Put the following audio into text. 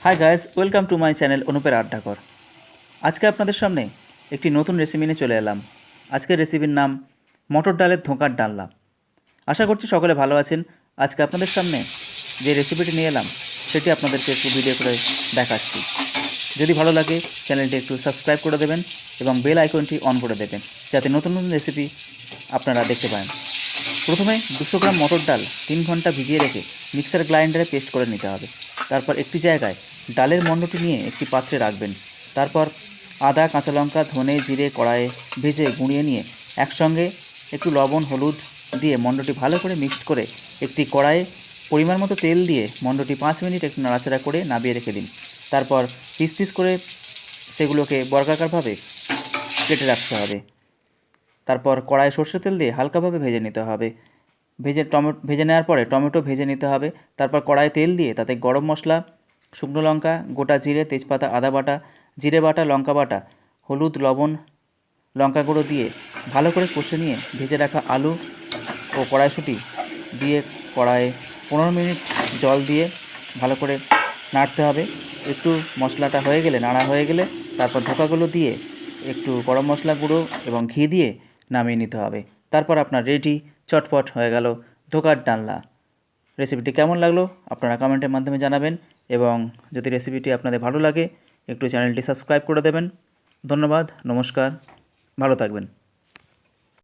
High guys, welcome to my channel অনুপের আড্ডাঘর। আজকে আপনাদের সামনে একটি নতুন রেসিপি নিয়ে চলে এলাম। আজকের রেসিপির নাম মটর ডালের ধোঁকার ডালনা। আশা করছি সকলে ভালো আছেন। আজকে আপনাদের সামনে যে রেসিপিটি নিয়ে এলাম সেটি আপনাদেরকে একটু ভিডিও করে দেখাচ্ছি। যদি ভালো লাগে চ্যানেলটি একটু সাবস্ক্রাইব করে দেবেন এবং বেল আইকনটি অন করে দেবেন যাতে নতুন নতুন রেসিপি আপনারা দেখতে পান। প্রথমে 200 গ্রাম মটর ডাল 3 ঘন্টা ভিজিয়ে রেখে মিক্সার গ্রাইন্ডারে পেস্ট করে নিতে হবে। তারপর একটি জায়গায় ডালের মণ্ডটি নিয়ে একটি পাত্রে রাখবেন। তারপর আদা, কাঁচা লঙ্কা, ধনে, জিরে কড়াইয়ে ভেজে গুঁড়িয়ে নিয়ে একসঙ্গে একটু লবণ, হলুদ দিয়ে মণ্ডটি ভালো করে মিক্সড করে একটি কড়াইয়ে পরিমাণ মতো তেল দিয়ে মণ্ডটি 5 মিনিট একটু নাড়াচাড়া করে নামিয়ে রেখে দিন। তারপর পিস পিস করে সেগুলোকে বর্গাকারভাবে কেটে রাখতে হবে। তারপর কড়াইয়ে সর্ষের তেল দিয়ে হালকাভাবে ভেজে নিতে হবে। ভেজে নেওয়ার পরে টমেটো ভেজে নিতে হবে। তারপর কড়াইয়ে তেল দিয়ে তাতে গরম মশলা, শুকনো লঙ্কা, গোটা জিরে, তেজপাতা, আদা বাটা, জিরে বাটা, লঙ্কা বাটা, হলুদ, লবণ, লঙ্কা গুঁড়ো দিয়ে ভালো করে কষে নিয়ে ভেজে রাখা আলু ও কড়াইশুঁটি দিয়ে কড়াইয়ে 15 মিনিট জল দিয়ে ভালো করে নাড়তে হবে। একটু মশলাটা হয়ে গেলে, নাড়া হয়ে গেলে তারপর ধোঁকাগুলো দিয়ে একটু গরম মশলা গুঁড়ো এবং ঘি দিয়ে নামিয়ে নিতে হবে। তারপর আপনার রেডি, চটপট হয়ে গেল ধোঁকার ডালনা। রেসিপিটি কেমন লাগলো আপনারা কমেন্টের মাধ্যমে জানাবেন এবং যদি রেসিপিটি আপনাদের ভালো লাগে একটু চ্যানেলটি সাবস্ক্রাইব করে দেবেন। ধন্যবাদ, নমস্কার, ভালো থাকবেন।